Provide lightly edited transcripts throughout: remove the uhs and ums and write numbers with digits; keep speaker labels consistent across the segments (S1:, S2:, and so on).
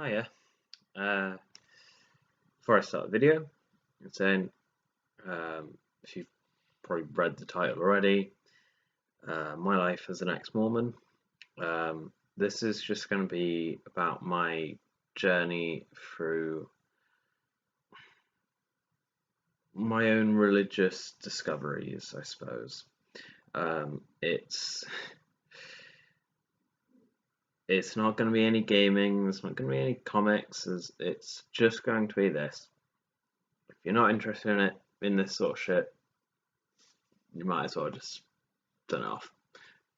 S1: Hiya. Uh, Before I start the video, I'm saying if you've probably read the title already, my life as an ex-Mormon. This is just going to be about my journey through my own religious discoveries, I suppose. It's not going to be any gaming. There's not going to be any comics. It's just going to be this. If you're not interested in this sort of shit, you might as well just turn it off.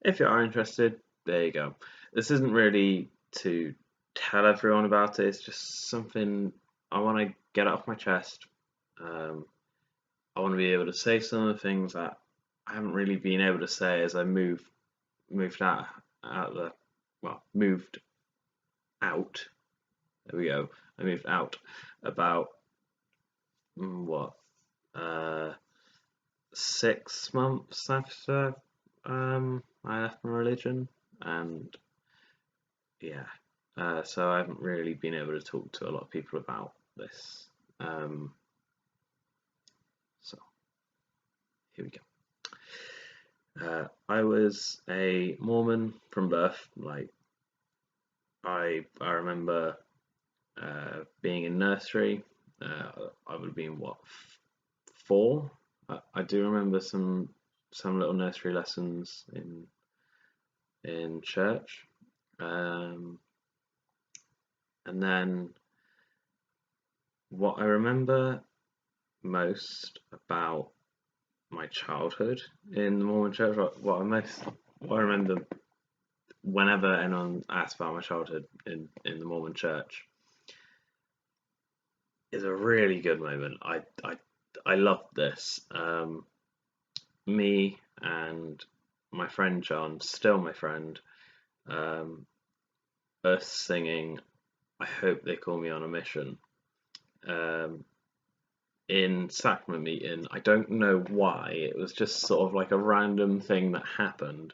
S1: If you are interested, there you go. This isn't really to tell everyone about it. It's just something I want to get off my chest. I want to be able to say some of the things that I haven't really been able to say as I moved moved out. There we go. I moved out about what 6 months after I left my religion, and yeah, so I haven't really been able to talk to a lot of people about this. So here we go. I was a Mormon from birth. Like I remember being in nursery. I would have been what 4. I do remember some little nursery lessons in church. And then what I remember most about my childhood in the Mormon church, what I remember whenever anyone asks about my childhood in the Mormon church, is a really good moment. I loved this. Me and my friend John, still my friend, us singing "I Hope They Call Me on a Mission" in sacrament meeting. I don't know why. It was just sort of like a random thing that happened.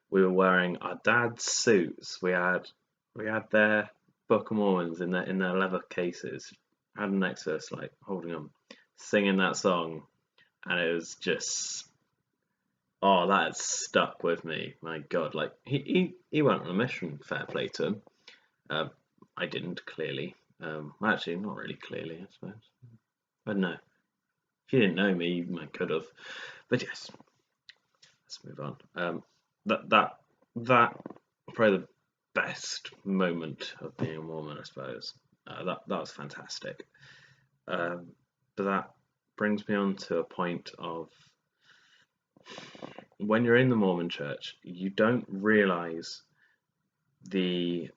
S1: We were wearing our dad's suits. We had their Book of Mormons in their leather cases. Had them next to us, like holding them, singing that song, and it was just, oh, that stuck with me. My God, like he went on a mission. Fair play to him. I didn't, clearly. Actually, not really clearly, I suppose. I don't know. If you didn't know me, you might could have. But yes, let's move on. That probably the best moment of being a Mormon, I suppose. That was fantastic. But that brings me on to a point of when you're in the Mormon church, you don't realize the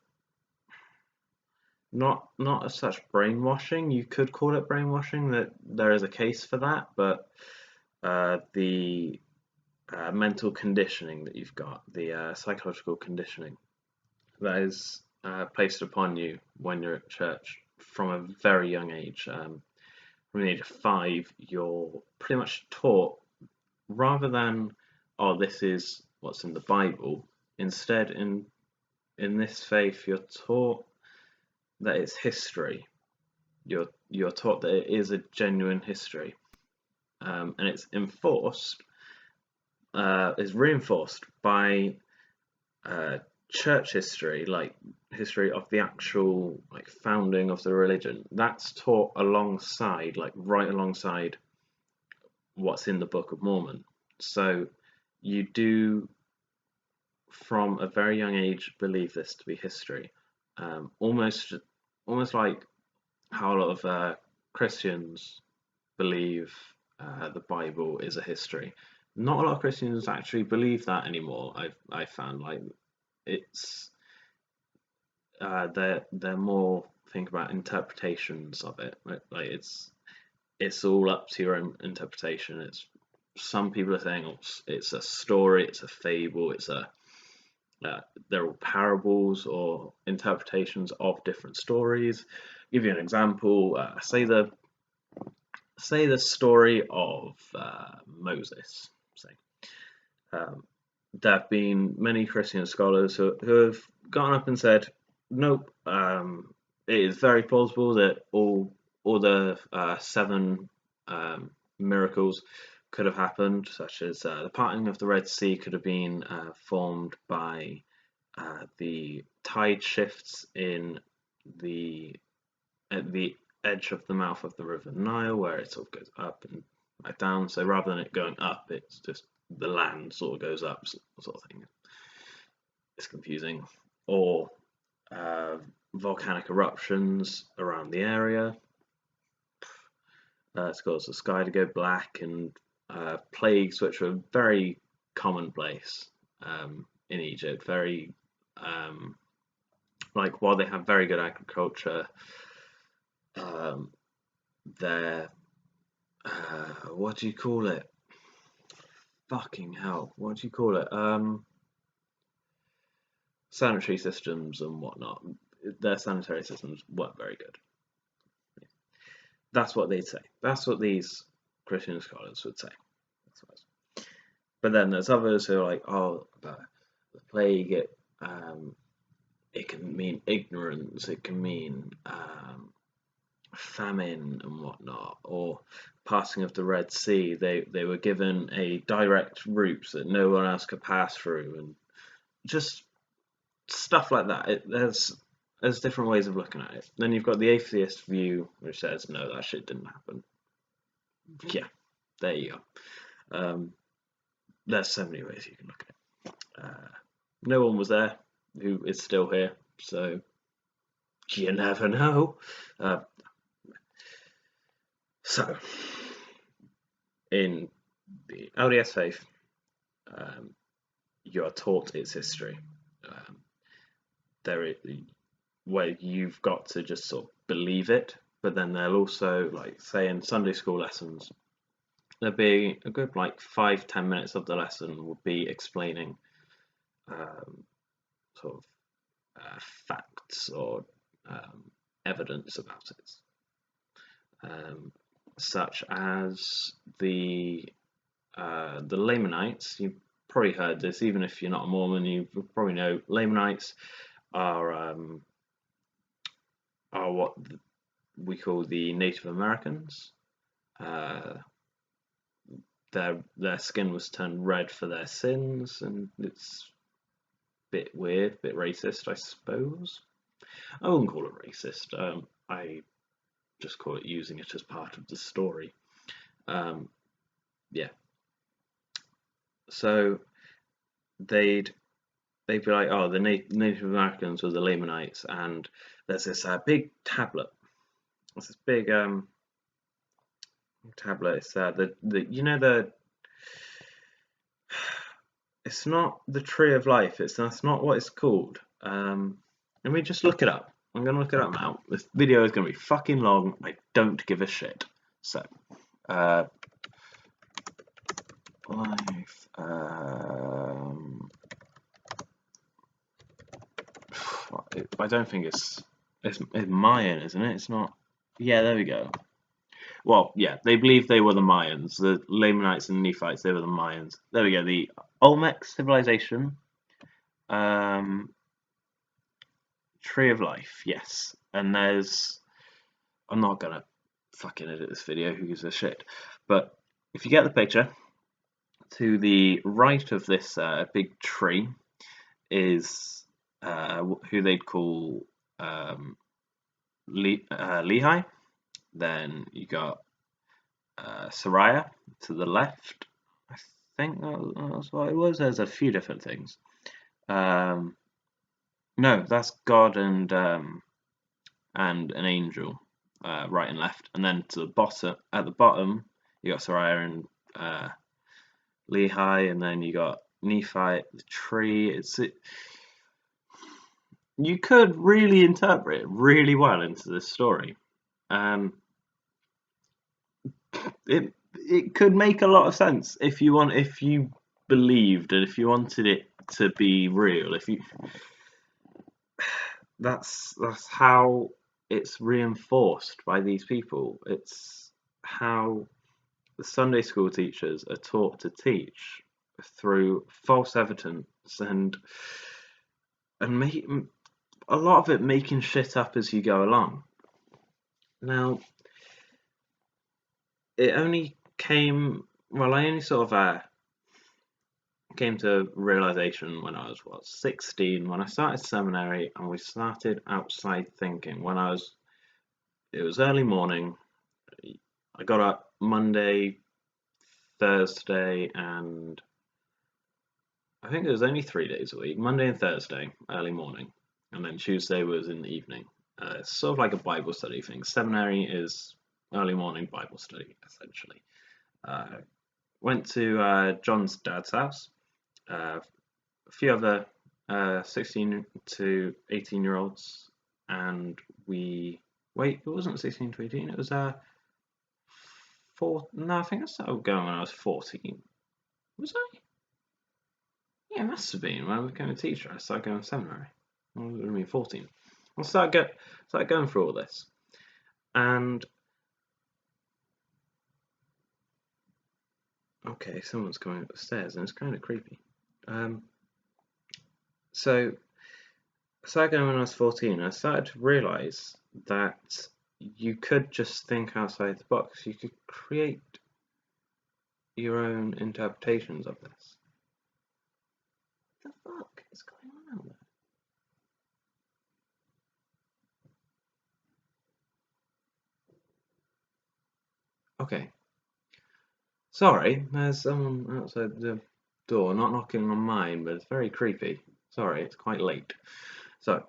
S1: not as such brainwashing. You could call it brainwashing. That there is a case for that, but the mental conditioning that you've got, the psychological conditioning that is placed upon you when you're at church from a very young age. From the age of 5, you're pretty much taught, rather than, oh, this is what's in the Bible. Instead, in this faith, you're taught that it's history. You're taught that it is a genuine history, and it's reinforced by church history, like history of the actual like founding of the religion. That's taught alongside, like right alongside what's in the Book of Mormon. So you do, from a very young age, believe this to be history. Almost like how a lot of Christians believe the Bible is a history. Not a lot of Christians actually believe that anymore. I've found, like, it's they're more think about interpretations of it. Like it's all up to your own interpretation. It's Some people are saying, oh, it's a story, it's a fable, they're all parables or interpretations of different stories. I'll give you an example. Say the story of Moses. Say there have been many Christian scholars who have gone up and said, nope, it is very plausible that all the seven miracles could have happened, such as the parting of the Red Sea could have been formed by the tide shifts in the at the edge of the mouth of the River Nile, where it sort of goes up and back down. So rather than it going up, it's just the land sort of goes up, sort of thing. It's confusing. Or uh, volcanic eruptions around the area. It's caused the sky to go black, and plagues, which were very commonplace in Egypt. Very like while they have very good agriculture, um, their what do you call it? Fucking hell, what do you call it? Sanitary systems and whatnot. Their sanitary systems weren't very good. That's what they'd say. That's what these Christian scholars would say. But then there's others who are like, oh, the plague, it can mean ignorance, it can mean famine and whatnot, or passing of the Red Sea. They were given a direct route that no one else could pass through, and just stuff like that. There's different ways of looking at it. Then you've got the atheist view, which says no, that shit didn't happen. Yeah, there you go. There's so many ways you can look at it. No one was there who is still here, so you never know. So, in the LDS faith, you are taught its history. Where you've got to just sort of believe it, but then they'll also, like, say in Sunday school lessons, there'll be a good like 5-10 minutes of the lesson will be explaining sort of facts or evidence about it, such as the Lamanites. You've probably heard this, even if you're not a Mormon. You probably know Lamanites are what we call the Native Americans. Their skin was turned red for their sins, and it's a bit weird, a bit racist, I suppose. I wouldn't call it racist. I just call it using it as part of the story. Yeah. So they'd be like, oh, the Native Americans were the Lamanites, and there's this big tablet. It's this big tablet. It's it's not the Tree of Life. That's not what it's called. Let me just look it up. I'm gonna look it up now. This video is gonna be fucking long. I don't give a shit. So, life. I don't think it's Mayan, isn't it? It's not. Yeah, there we go. Well, yeah, they believe they were the Mayans, the Lamanites and Nephites. They were the Mayans. There we go. The Olmec civilization, Tree of Life. Yes, and there's. I'm not gonna fucking edit this video. Who gives a shit? But if you get the picture, to the right of this big tree is who they'd call Lehi. Then you got Sariah to the left. I think that's what it was. There's a few different things. No, that's God and an angel, right and left. And then to the bottom, at the bottom, you got Sariah and Lehi, and then you got Nephi, the tree. You could really interpret it really well into this story. It could make a lot of sense if you believed and if you wanted it to be real. That's how it's reinforced by these people. It's how the Sunday school teachers are taught to teach through false evidence and a lot of it making shit up as you go along. Now, it only came, well, I only sort of came to realization when I was, 16, when I started seminary and we started outside thinking. It was early morning. I got up Monday, Thursday, and I think it was only 3 days a week, Monday and Thursday, early morning, and then Tuesday was in the evening. It's sort of like a Bible study thing. Seminary is early morning Bible study, essentially. Uh, Went to John's dad's house, a few other 16 to 18-year-olds, and wait, it wasn't 16 to 18, it was no, I think I started going when I was 14. Was I? Yeah, it must have been when I became a teacher. I started going to seminary. I would have been 14. I started going through all this, and okay, someone's coming up the stairs, and it's kind of creepy. So I started going when I was 14, and I started to realise that you could just think outside the box. You could create your own interpretations of this. What the fuck is going on out there? Okay. Sorry, there's someone outside the door, not knocking on mine, but it's very creepy. Sorry, it's quite late. So,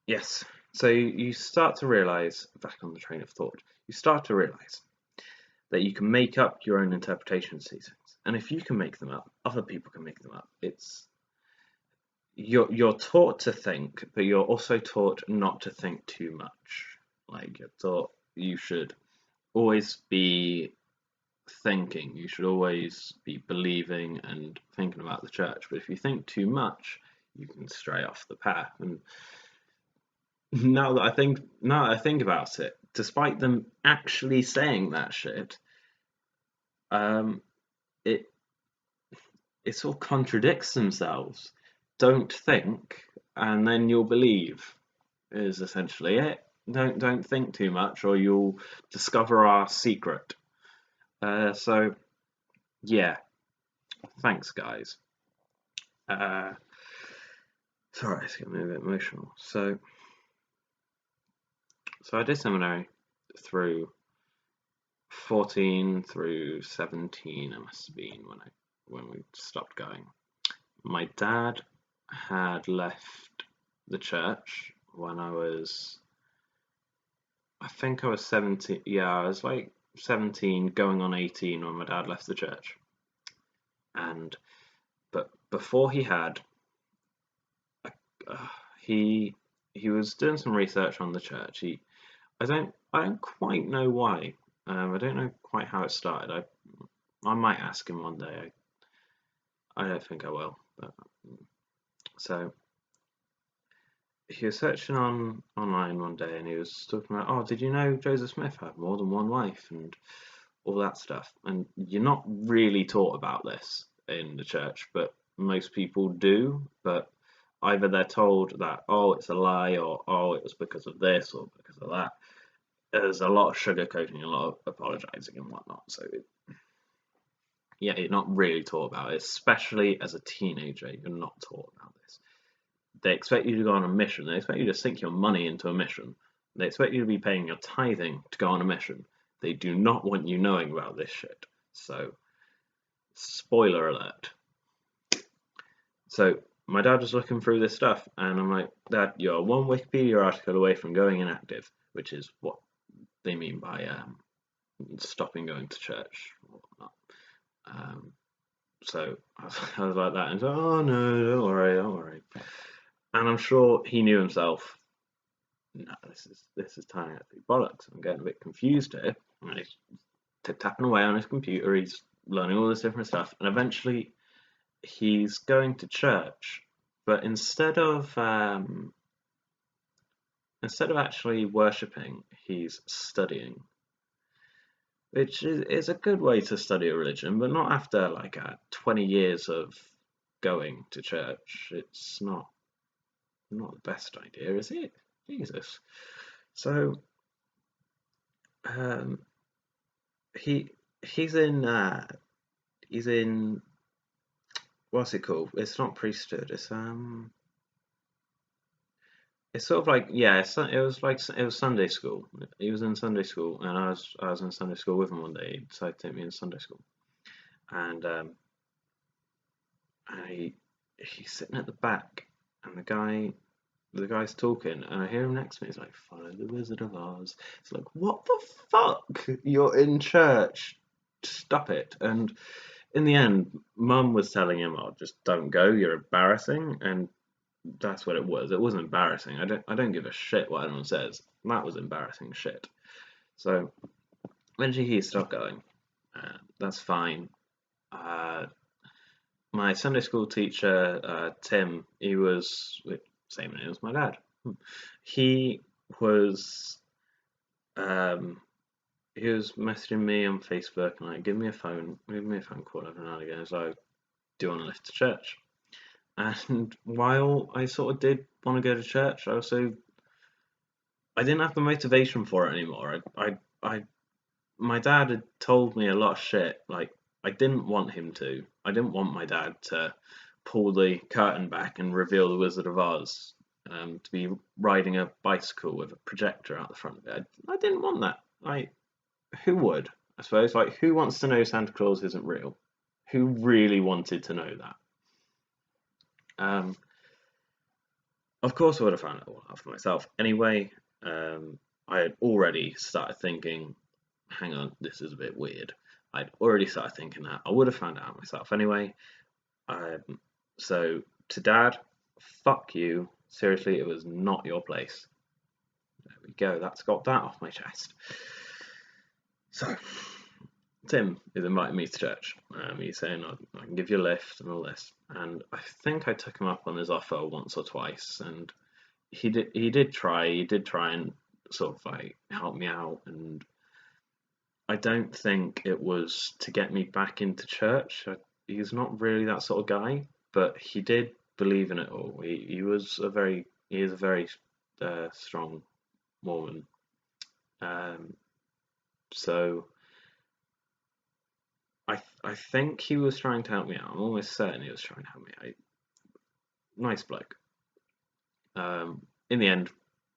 S1: yes. So you start to realise, back on the train of thought, you start to realise that you can make up your own interpretations of these things. And if you can make them up, other people can make them up. You're taught to think, but you're also taught not to think too much. Like, you're taught you should always be thinking, you should always be believing and thinking about the church. But if you think too much, you can stray off the path. And now that I think about it, despite them actually saying that shit, um, it it sort of contradicts themselves. Don't think, and then you'll believe, is essentially it. Don't think too much, or you'll discover our secret. So yeah, thanks, guys. Sorry, it's getting me a bit emotional. So I did seminary through 14 through 17. It must have been when we stopped going. My dad had left the church when I think I was 17. Yeah, I was like 17, going on 18 when my dad left the church. But before he had, he was doing some research on the church. I don't quite know why. I don't know quite how it started. I might ask him one day. I don't think I will. But so he was searching online one day, and he was talking about, oh, did you know Joseph Smith had more than one wife and all that stuff? And you're not really taught about this in the church, but most people do. But either they're told that, oh, it's a lie, or oh, it was because of this or because of that. There's a lot of sugarcoating, a lot of apologising and whatnot. So yeah, you're not really taught about it, especially as a teenager. You're not taught about this. They expect you to go on a mission. They expect you to sink your money into a mission. They expect you to be paying your tithing to go on a mission. They do not want you knowing about this shit. So, spoiler alert. So, my dad was looking through this stuff, and I'm like, Dad, you're one Wikipedia article away from going inactive, which is what they mean by stopping going to church or whatnot. So I was like that, and he's like, oh no, don't worry. And I'm sure he knew himself. No, this is tying out the bollocks. I'm getting a bit confused here. And he's tapping away on his computer. He's learning all this different stuff, and eventually he's going to church. But instead of actually worshipping, he's studying, which is a good way to study a religion, but not after like 20 years of going to church. It's not not the best idea, is it? Jesus. So um, he he's in he's in what's it called? It's not priesthood. It's sort of like, yeah. It was Sunday school. He was in Sunday school, and I was in Sunday school with him one day. He decided to take me in Sunday school, and and he's sitting at the back, and the guy's talking, and I hear him next to me. He's like, "Follow the Wizard of Oz." It's like, what the fuck? You're in church. Stop it. And in the end, Mum was telling him, "Oh, just don't go. You're embarrassing." And that's what it was. It wasn't embarrassing. I don't give a shit what anyone says. That was embarrassing shit. So eventually he stopped going. That's fine. Uh, my Sunday school teacher, Tim, same name as my dad. He was um, he was messaging me on Facebook and like, give me a phone call every now and again. He's like, do you want to lift to church? And while I sort of did want to go to church, I didn't have the motivation for it anymore. My dad had told me a lot of shit. Like, I didn't want him to. I didn't want my dad to pull the curtain back and reveal the Wizard of Oz, to be riding a bicycle with a projector out the front of it. I didn't want that. Who would? I suppose. Like, who wants to know Santa Claus isn't real? Who really wanted to know that? Um, of course, I would have found it all out for myself. Anyway, I had already started thinking, hang on, this is a bit weird. I'd already started thinking that. I would have found it out myself anyway. Um, so, to Dad, fuck you. Seriously, it was not your place. There we go. That's got that off my chest. So, Tim is inviting me to church. He's saying I can give you a lift and all this. And I think I took him up on his offer once or twice. And he did try and sort of like help me out. And I don't think it was to get me back into church. He's not really that sort of guy, but he did believe in it all. He is a very strong Mormon. Um, so I think he was trying to help me out. I'm almost certain he was trying to help me out. Nice bloke. In the end,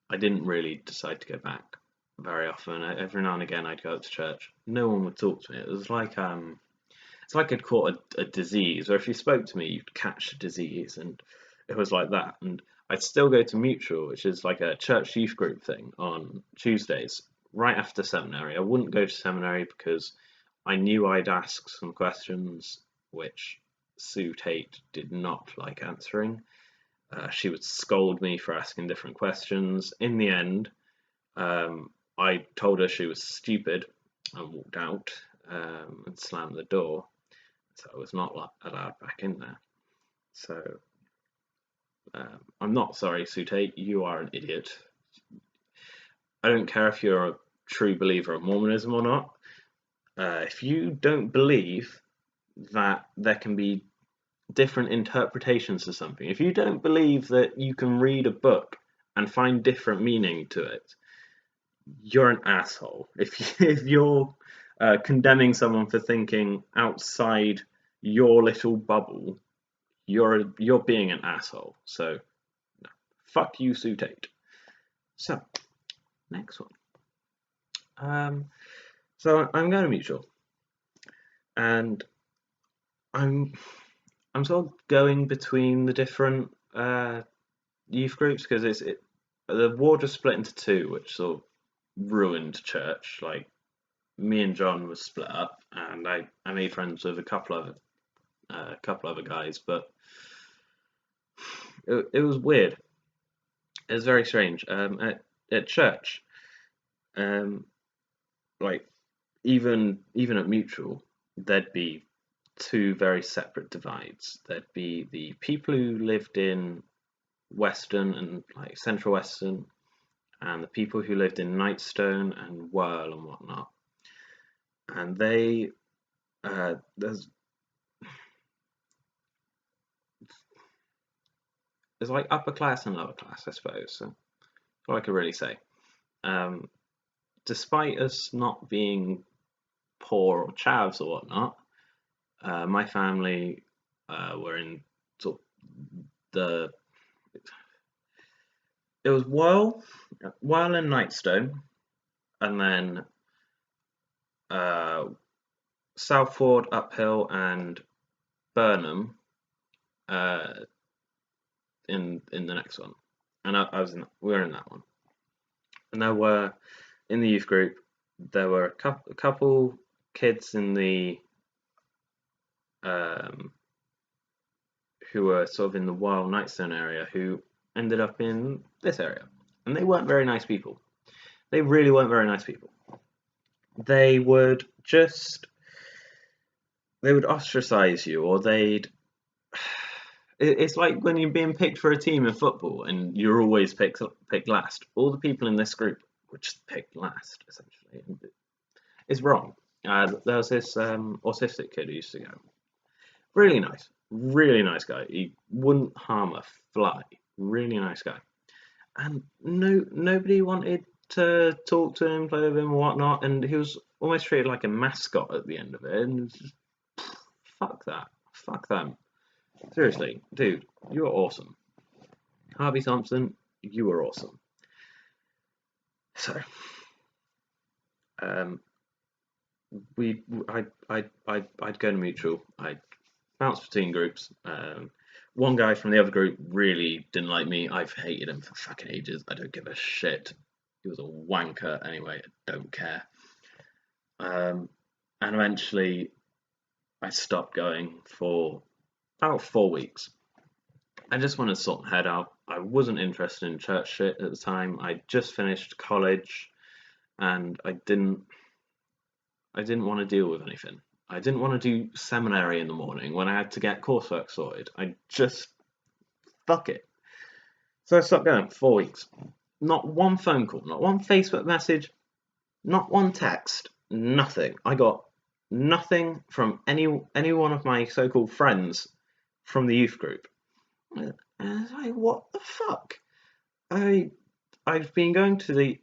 S1: I didn't really decide to go back very often. Every now and again, I'd go up to church. No one would talk to me. It was like it's like I'd caught a disease, or if you spoke to me, you'd catch a disease, and it was like that. And I'd still go to Mutual, which is like a church youth group thing on Tuesdays, right after seminary. I wouldn't go to seminary because I knew I'd ask some questions which Sue Tate did not like answering. She would scold me for asking different questions. In the end, I told her she was stupid and walked out, and slammed the door. So I was not allowed back in there. So I'm not sorry, Sue Tate. You are an idiot. I don't care if you're a true believer of Mormonism or not. If you don't believe that there can be different interpretations to something, if you don't believe that you can read a book and find different meaning to it, you're an asshole. If you're condemning someone for thinking outside your little bubble, you're being an asshole. So fuck you, Sue Tate. So next one. So I'm going to Mutual, and I'm I'm sort of going between the different youth groups because the ward was split into two, which sort of ruined church. Like, me and John was split up, and I made friends with a couple other guys, but it was weird. It was very strange. At church, um, like even at Mutual, there'd be two very separate divides. There'd be the people who lived in Western and like Central Western, and the people who lived in Nightstone and Whirl and whatnot. And there's it's like upper class and lower class, I suppose. So that's all I could really say. Um, Despite us not being poor or chavs or whatnot, my family were in sort of the it was Weil and Nightstone, and then uh, Southford, Uphill, and Burnham uh, in the next one, and I was we were in that one, and there were in the youth group there were a couple kids in the um, who were sort of in the Wild Nightstone area who ended up in this area, and they weren't very nice people. They really weren't very nice people. They would just they would ostracize you, or they'd it's like when you're being picked for a team in football and you're always picked last. All the people in this group were just picked last, essentially. And it's wrong. There was this autistic kid who used to go. Really nice guy. He wouldn't harm a fly. Really nice guy. And nobody wanted to talk to him, play with him, or whatnot. And he was almost treated like a mascot at the end of it. And it's just, fuck that. Fuck them. Seriously, dude, you are awesome. Harvey Thompson, you were awesome. So, um, I'd go to mutual. I'd bounce between groups. One guy from the other group really didn't like me. I've hated him for fucking ages. I don't give a shit. He was a wanker anyway. I don't care. And eventually, I stopped going for about 4 weeks. I just wanted to sort my head out. I wasn't interested in church shit at the time. I just finished college, and I didn't want to deal with anything. I didn't want to do seminary in the morning when I had to get coursework sorted. I just fuck it. So I stopped going for 4 weeks. Not one phone call, not one Facebook message, not one text, nothing. I got nothing from any one of my so-called friends from the youth group. And I was like, what the fuck? I've been going to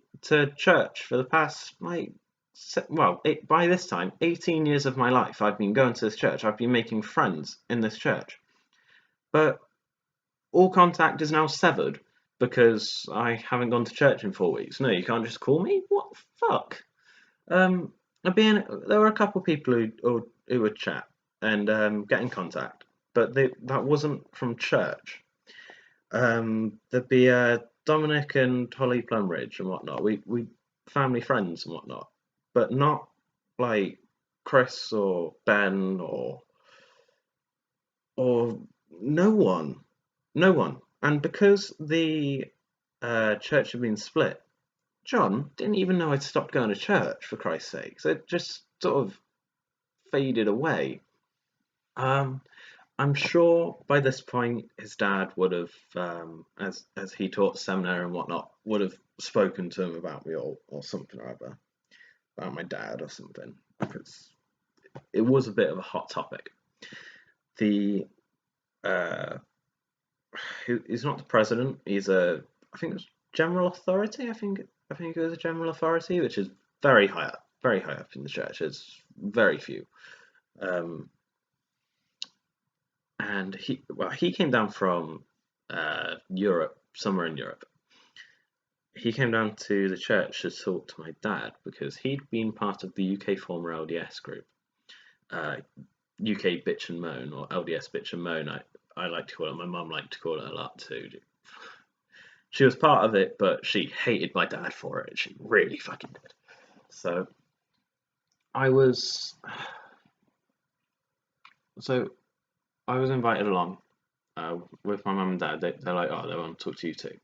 S1: church for the past by this time 18 years of my life. I've been going to this church. I've been making friends in this church, but all contact is now severed because I haven't gone to church in 4 weeks. No, you can't just call me. What the fuck? There were a couple of people who would chat and get in contact, but that wasn't from church. There'd be Dominic and Holly Plumridge and whatnot. We family friends and whatnot, but not like Chris or Ben or no one, no one. And because the church had been split, John didn't even know I'd stopped going to church, for Christ's sake. So it just sort of faded away. I'm sure by this point his dad would have, as he taught seminary and whatnot, would have spoken to him about me or something or other, about my dad or something, because it was a bit of a hot topic. The he's not the president. He's I think it was general authority. I think it was a general authority, which is very high up in the church. It's very few. And he came down from Europe, somewhere in Europe. He came down to the church to talk to my dad because he'd been part of the UK former LDS group, UK Bitch and Moan, or LDS Bitch and Moan. I like to call it. My mum liked to call it a lot too. She was part of it, but she hated my dad for it. She really fucking did. So I was invited along with my mum and dad. They're like, oh, they want to talk to you too.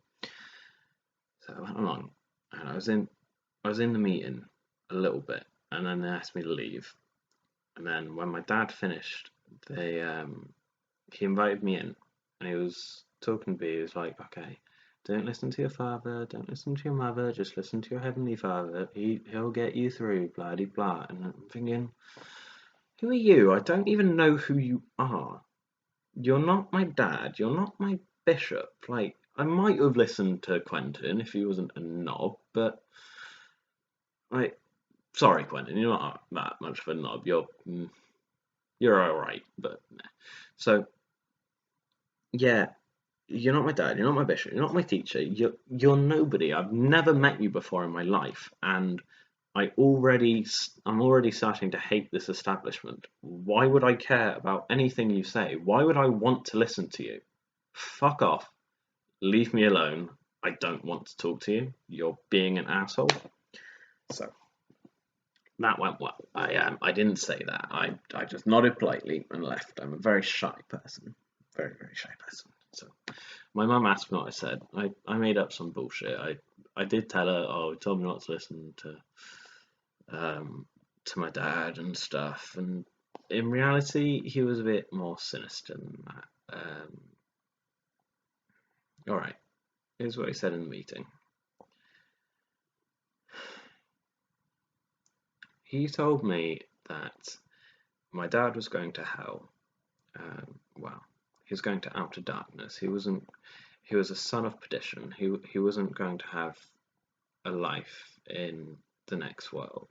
S1: So I went along, and I was in the meeting a little bit, and then they asked me to leave. And then when my dad finished, he invited me in, and he was talking to me. He was like, okay, don't listen to your father, don't listen to your mother, just listen to your heavenly Father. He'll get you through, blah de blah. And I'm thinking, who are you? I don't even know who you are. You're not my dad. You're not my bishop. Like, I might have listened to Quentin if he wasn't a knob, but like, sorry, Quentin, you're not that much of a knob. You're all right, but nah. So yeah, you're not my dad. You're not my bishop. You're not my teacher. You're nobody. I've never met you before in my life, and I'm already starting to hate this establishment. Why would I care about anything you say? Why would I want to listen to you? Fuck off. Leave me alone. I don't want to talk to you. You're being an asshole. So that went well. I didn't say that. I just nodded politely and left. I'm a very shy person. Very, very shy person. So my mum asked me what I said. I made up some bullshit. I did tell her, oh, he told me not to listen to my dad and stuff. And in reality, he was a bit more sinister than that. All right, here's what he said in the meeting. He told me that my dad was going to hell. Well, he was going to outer darkness. He was a son of perdition. He wasn't going to have a life in the next world.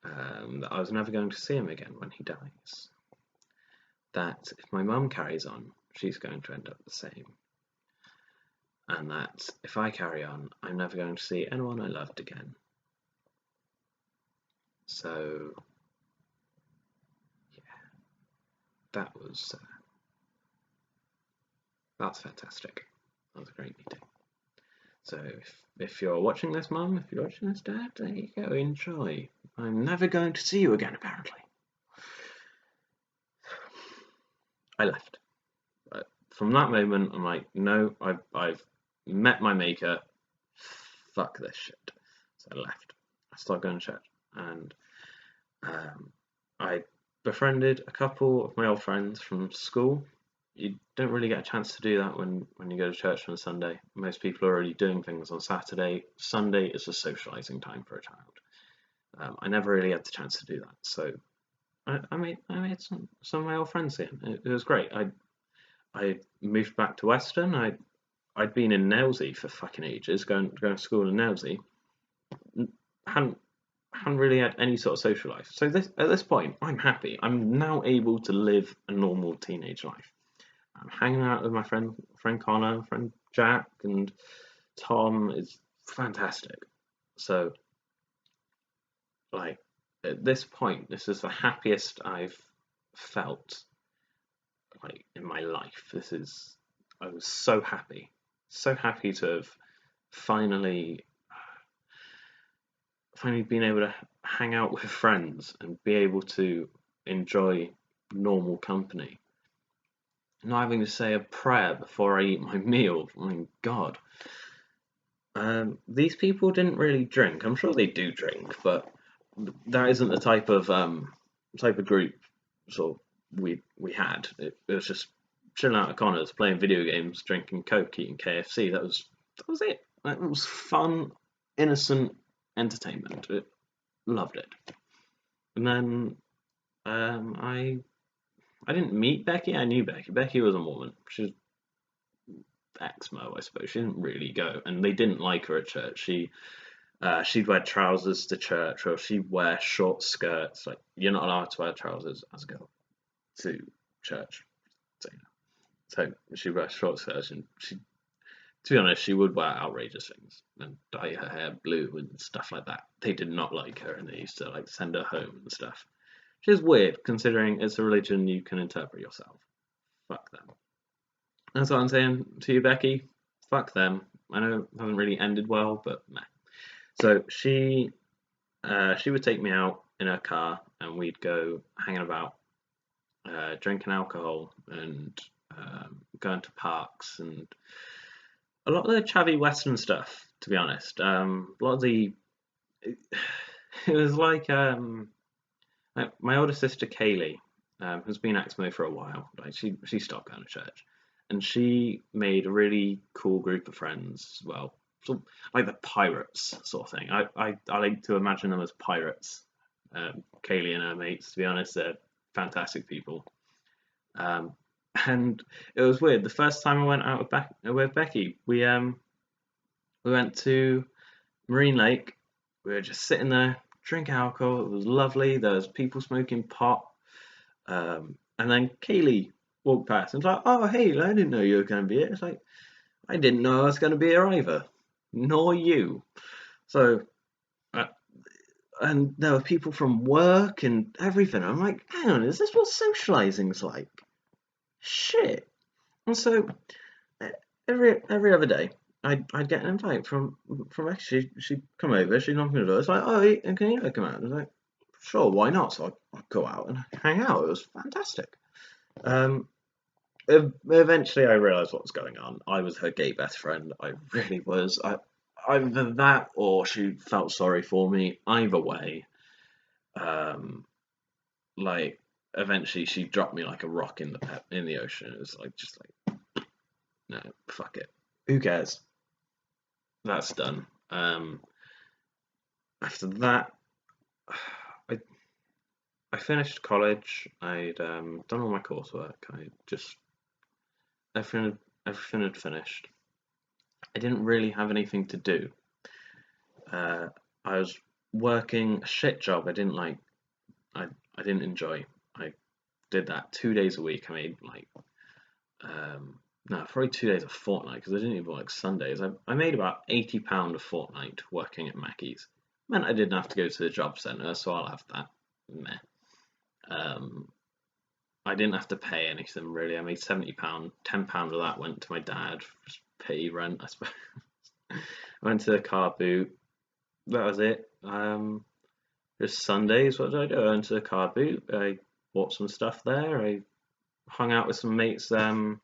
S1: That I was never going to see him again when he dies. That if my mum carries on, she's going to end up the same. And that if I carry on, I'm never going to see anyone I loved again. So, yeah, that's fantastic. That was a great meeting. So if you're watching this, Mum, if you're watching this, Dad, there you go, enjoy. I'm never going to see you again, apparently. I left. But from that moment, I'm like, no, I've met my maker. Fuck this shit. So I left. I started going to church, and I befriended a couple of my old friends from school. You don't really get a chance to do that when you go to church on a Sunday. Most people are already doing things on Saturday. Sunday is a socializing time for a child. I never really had the chance to do that, so I made some of my old friends again. It was great. I moved back to Weston. I'd been in Nailsea for fucking ages, going to school in Nailsea. Hadn't really had any sort of social life. So at this point, I'm happy. I'm now able to live a normal teenage life. I'm hanging out with my friend Connor, friend Jack, and Tom is fantastic. So, like, at this point, this is the happiest I've felt, like, in my life. I was so happy to have finally been able to hang out with friends and be able to enjoy normal company. Not having to say a prayer before I eat my meal. I mean, God. These people didn't really drink. I'm sure they do drink, but that isn't the type of group sort of we had. It was just chilling out at Connor's, playing video games, drinking Coke, eating KFC. That was it. It was fun, innocent entertainment. Loved it. And then I didn't meet Becky. I knew Becky. Becky was a Mormon. She's ex-Mo, I suppose. She didn't really go, and they didn't like her at church. She'd wear trousers to church, or she'd wear short skirts. Like, you're not allowed to wear trousers as a girl to church. So she'd wear short skirts, and to be honest, she would wear outrageous things and dye her hair blue and stuff like that. They did not like her, and they used to like send her home and stuff. Which is weird, considering it's a religion you can interpret yourself. Fuck them. That's what I'm saying to you, Becky. Fuck them. I know it hasn't really ended well, but meh. So she would take me out in her car, and we'd go hanging about, drinking alcohol and going to parks and a lot of the chavvy Western stuff. To be honest, a lot of the it was like my older sister Kaylee has been ex-Mo for a while. Like, she stopped going to church, and she made a really cool group of friends. Well, sort of like the pirates sort of thing. I like to imagine them as pirates. Kaylee and her mates, to be honest, they're fantastic people. And it was weird. The first time I went out with Becky, we went to Marine Lake. We were just sitting there drinking alcohol. It was lovely. There was people smoking pot. And then Kaylee walked past and was like, "Oh, hey, I didn't know you were going to be here." It's like, I didn't know I was going to be here either, nor you. So, uh, and there were people from work and everything. I'm like, hang on, is this what socializing's like? Shit. And so uh, every other day, I'd get an invite from actually she'd come over, she'd knock on the door. It's like, "Oh, hey, can you come out?" And I was like, "Sure, why not?" So I'd go out and hang out. It was fantastic. Um, Eventually, I realised what was going on. I was her gay best friend. I really was. Either that or she felt sorry for me. Either way, um, like eventually she dropped me like a rock in the ocean. It was like just like no, fuck it. Who cares? That's done. After that, I I finished college. I'd done all my coursework. I just everything everything had finished. I didn't really have anything to do. Uh, I was working a shit job I didn't like. I didn't enjoy. I did that 2 days a week. I made like no, probably 2 days a fortnight because I didn't even work Sundays. I made about £80 a fortnight working at Mackey's. Meant I didn't have to go to the job centre, so I'll have that. Meh. Um, I didn't have to pay anything really. I made £70. £10 of that went to my dad, just pay rent, I suppose. I went to the car boot. That was it. Just Sundays, what did I do? I went to the car boot. I bought some stuff there. I hung out with some mates in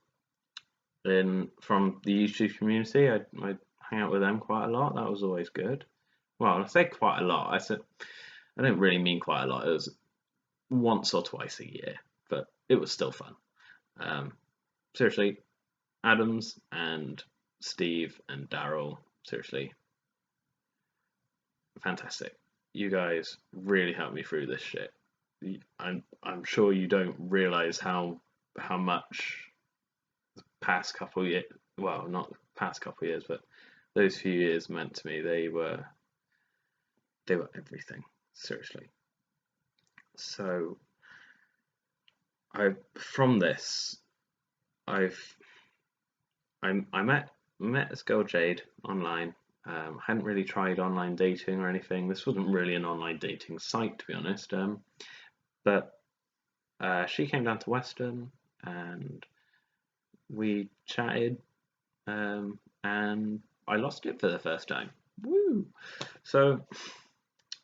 S1: from the YouTube community. I hang out with them quite a lot. That was always good. Well, I say quite a lot. I don't really mean quite a lot. It was once or twice a year, but it was still fun. Um, Seriously, Adams and Steve and Daryl, seriously, fantastic. You guys really helped me through this shit. I'm sure you don't realize how much past couple of years, well, not past couple of years, but those few years meant to me. They were everything. Seriously. So I from this I've I met this girl Jade online. I hadn't really tried online dating or anything. This wasn't really an online dating site, to be honest. But she came down to Western and we chatted, and I lost it for the first time. Woo! So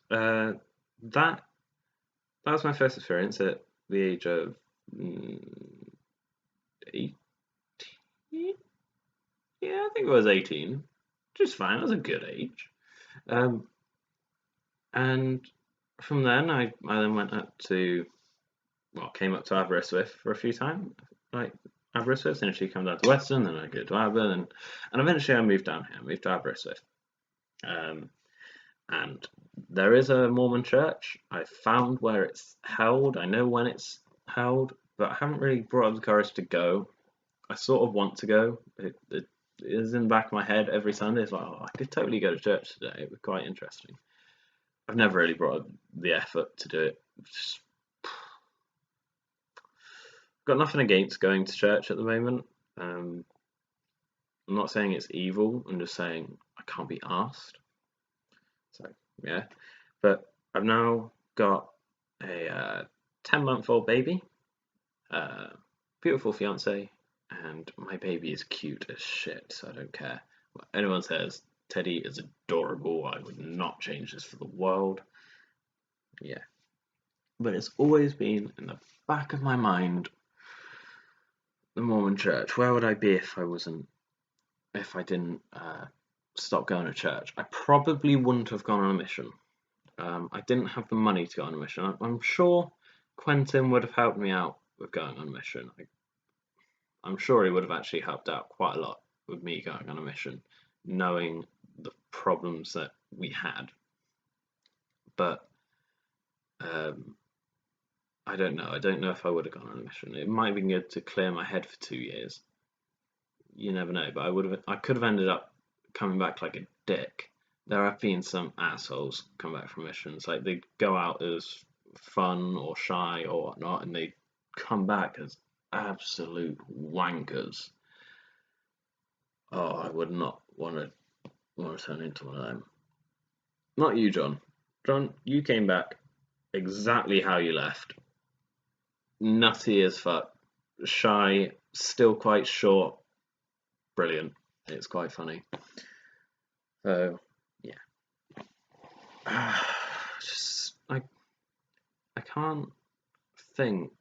S1: uh, that that was my first experience at the age of 18. Yeah, I think it was 18, which is fine. That was a good age. Um, and from then, I then went up to came up to Aberystwyth for a few times, like Aberystwyth, and she came down to Western, then I go to Aber, and eventually I moved down here, moved to Aberystwyth. Um, and there is a Mormon church. I found where it's held. I know when it's held, but I haven't really brought up the courage to go. I sort of want to go. It is in the back of my head every Sunday. It's like, oh, I could totally go to church today. It would be quite interesting. I've never really brought up the effort to do it. Just got nothing against going to church at the moment. I'm not saying it's evil. I'm just saying I can't be asked. So yeah, but I've now got a 10-month-old baby, uh, beautiful fiance, and my baby is cute as shit. So I don't care what anyone says. Teddy is adorable. I would not change this for the world. Yeah, but it's always been in the back of my mind the Mormon Church. Where would I be if I didn't stop going to church? I probably wouldn't have gone on a mission. I didn't have the money to go on a mission. I'm sure Quentin would have helped me out with going on a mission. I'm sure he would have actually helped out quite a lot with me going on a mission, knowing the problems that we had. But um, I don't know. I don't know if I would have gone on a mission. It might have been good to clear my head for 2 years. You never know, but I could have ended up coming back like a dick. There have been some assholes come back from missions, like they go out as fun or shy or whatnot, and they come back as absolute wankers. Oh, I would not want to turn into one of them. Not you, John. John, you came back exactly how you left. Nutty as fuck, shy, still quite short. Brilliant. It's quite funny. So yeah, just I can't think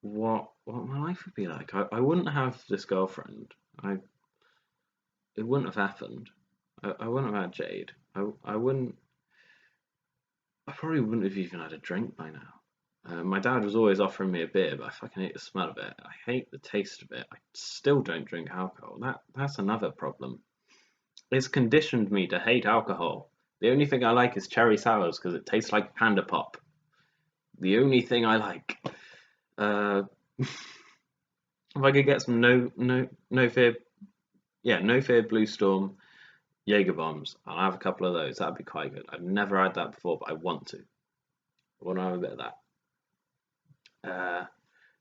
S1: what my life would be like. I wouldn't have this girlfriend. It wouldn't have happened. I wouldn't have had Jade. I wouldn't. I probably wouldn't have even had a drink by now. My dad was always offering me a beer, but I fucking hate the smell of it. I hate the taste of it. I still don't drink alcohol. That's another problem. It's conditioned me to hate alcohol. The only thing I like is cherry sours because it tastes like Panda Pop. The only thing I like. If I could get some no fear Blue Storm Jaeger bombs, I'll have a couple of those. That'd be quite good. I've never had that before, but I want to. I want to have a bit of that. But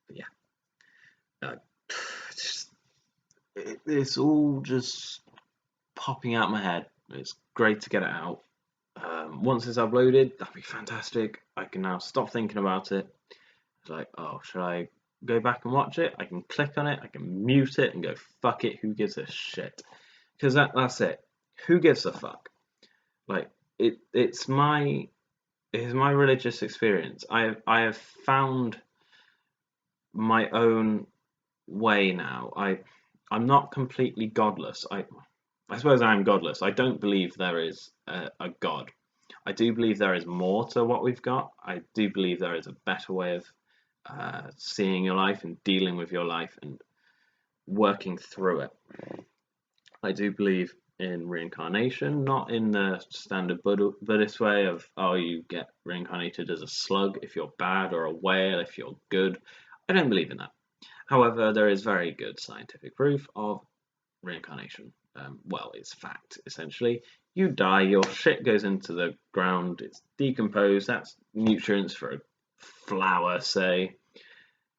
S1: yeah, it's all just popping out my head. It's great to get it out. Once it's uploaded, that'd be fantastic. I can now stop thinking about it. It's like, oh, should I go back and watch it? I can click on it, I can mute it and go, fuck it, who gives a shit? Because that's it. Who gives a fuck? Like, it's my religious experience. I have found my own way now. I'm not completely godless. I suppose I am godless. I don't believe there is a God. I do believe there is more to what we've got. I do believe there is a better way of seeing your life and dealing with your life and working through it. I do believe in reincarnation, not in the standard Buddhist way of, oh, you get reincarnated as a slug if you're bad or a whale if you're good. I don't believe in that. However, there is very good scientific proof of reincarnation. Well, it's fact, essentially. You die, your shit goes into the ground, it's decomposed, that's nutrients for a flower, say,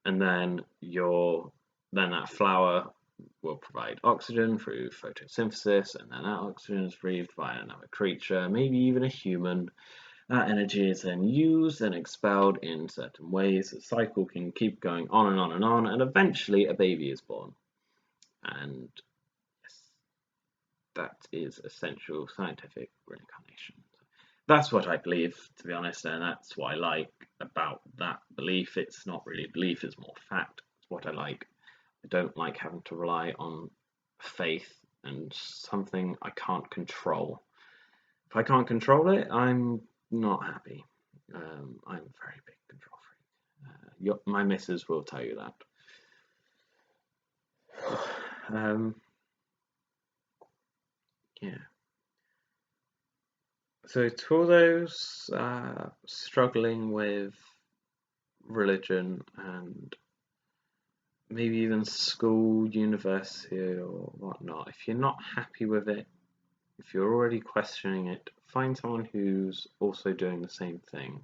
S1: and then that flower will provide oxygen through photosynthesis, and then that oxygen is breathed by another creature, maybe even a human. That energy is then used and expelled in certain ways. The cycle can keep going on and on and on, and eventually a baby is born. And yes, that is essential scientific reincarnation. That's what I believe, to be honest, and that's what I like about that belief. It's not really belief, it's more fact. It's what I like. I don't like having to rely on faith and something I can't control. If I can't control it, I'm not happy. I'm a very big control freak. My missus will tell you that. Yeah. So to all those struggling with religion and maybe even school, university or whatnot, if you're not happy with it, if you're already questioning it, find someone who's also doing the same thing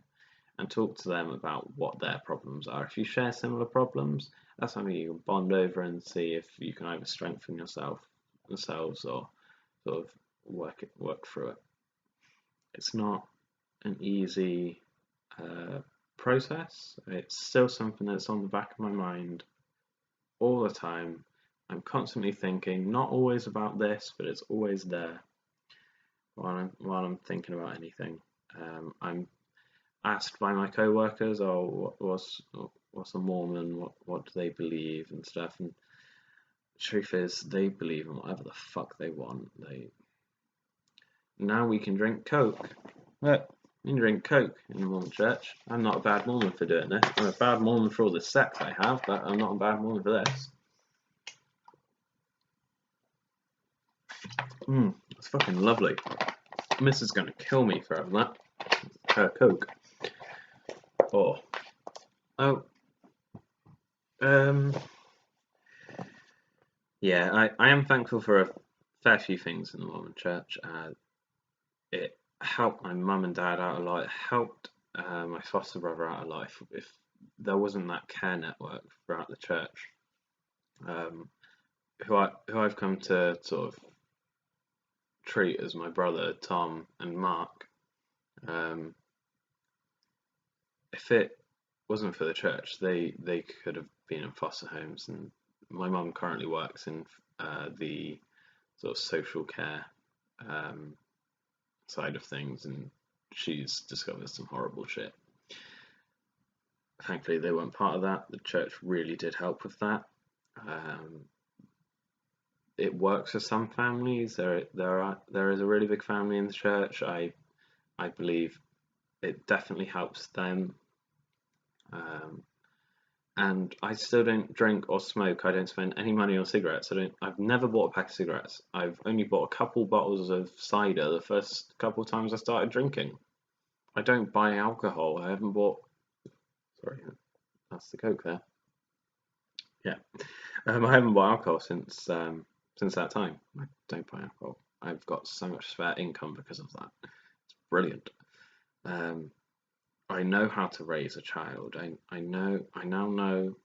S1: and talk to them about what their problems are. If you share similar problems, that's something you can bond over and see if you can either strengthen yourselves or sort of work through it. It's not an easy process. It's still something that's on the back of my mind all the time. I'm constantly thinking, not always about this, but it's always there while I'm thinking about anything. I'm asked by my co-workers, oh, what's a Mormon? What do they believe and stuff? And the truth is, they believe in whatever the fuck they want. Now we can drink Coke. Look, you can drink Coke in the Mormon church. I'm not a bad Mormon for doing this. I'm a bad Mormon for all the sex I have, but I'm not a bad Mormon for this. It's fucking lovely. Miss is gonna kill me for having that. Coke. Oh, Oh, um, yeah, I am thankful for a fair few things in the Mormon Church. It helped my mum and dad out a lot. It helped my foster brother out a lot. If there wasn't that care network throughout the church, um, who I've come to sort of treat as my brother Tom and Mark, um, if it wasn't for the church, they could have been in foster homes. And my mum currently works in the sort of social care um, side of things, and she's discovered some horrible shit. Thankfully, they weren't part of that. The church really did help with that. Um, it works for some families. There is a really big family in the church. I believe it definitely helps them. Um, and I still don't drink or smoke. I don't spend any money on cigarettes. I've never bought a pack of cigarettes. I've only bought a couple bottles of cider the first couple of times I started drinking. I don't buy alcohol. I haven't bought. Sorry, that's the Coke there. Yeah, I haven't bought alcohol since that time. I don't buy alcohol. I've got so much spare income because of that. It's brilliant. Um, I know how to raise a child. I now know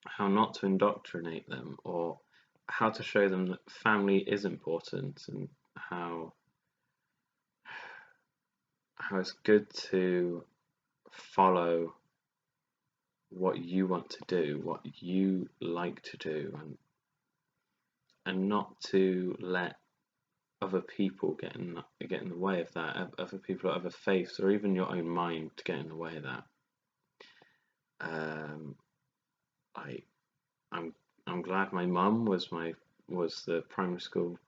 S1: how not to indoctrinate them, or how to show them that family is important, and how it's good to follow what you want to do, what you like to do, and not to let other people get in the way of that, other people of other faiths, or even your own mind to get in the way of that. Um, I I'm glad my mum was the primary school,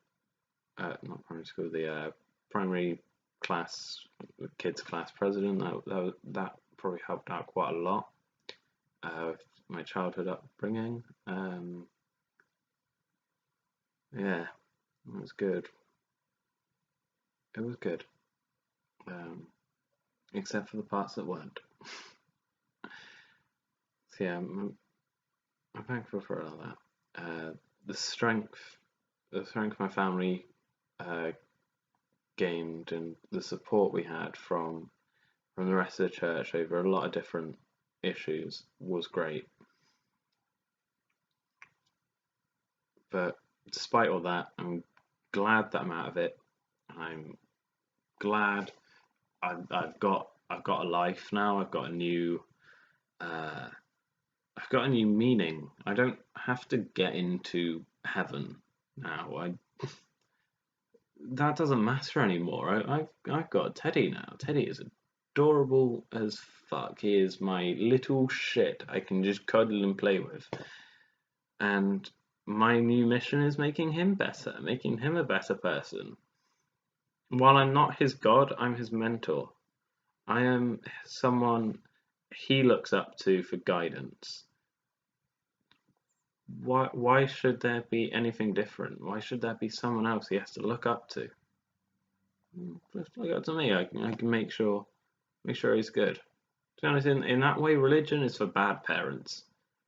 S1: not primary school, the primary class, kids class president. That probably helped out quite a lot of my childhood upbringing. Yeah, it was good. It was good, um, except for the parts that weren't. So yeah, I'm thankful for all that. The strength, the strength my family uh, gained, and the support we had from the rest of the church over a lot of different issues was great. But despite all that, I'm glad that I'm out of it. I'm glad I've got a life now. Uh, I've got a new meaning. I don't have to get into heaven now. That doesn't matter anymore. I've got Teddy now. Teddy is adorable as fuck. He is my little shit I can just cuddle and play with. And my new mission is making him better, making him a better person. While I'm not his god, I'm his mentor. I am someone he looks up to for guidance. Why should there be anything different? Why should there be someone else he has to look up to? Just look up to me. I can make sure he's good. To be honest, in that way, religion is for bad parents.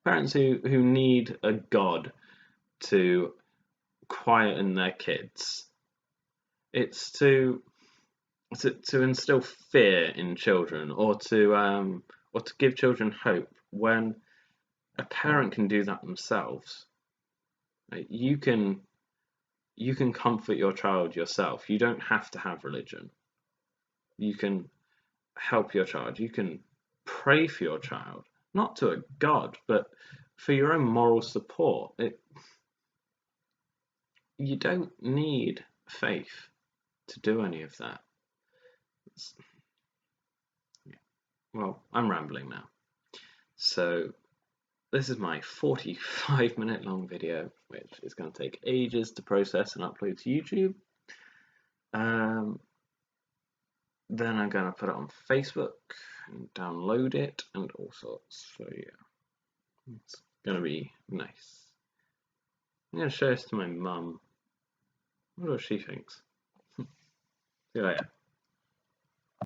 S1: Parents who need a god to quieten their kids. It's to instill fear in children, or to give children hope, when a parent can do that themselves. You can comfort your child yourself. You don't have to have religion. You can help your child. You can pray for your child, not to a god, but for your own moral support. You don't need faith to do any of that. Well, I'm rambling now. So this is my 45-minute long video, which is going to take ages to process and upload to YouTube. Then I'm going to put it on Facebook and download it and all sorts. So yeah, it's going to be nice. I'm going to show this to my mum. What does she think? See you later.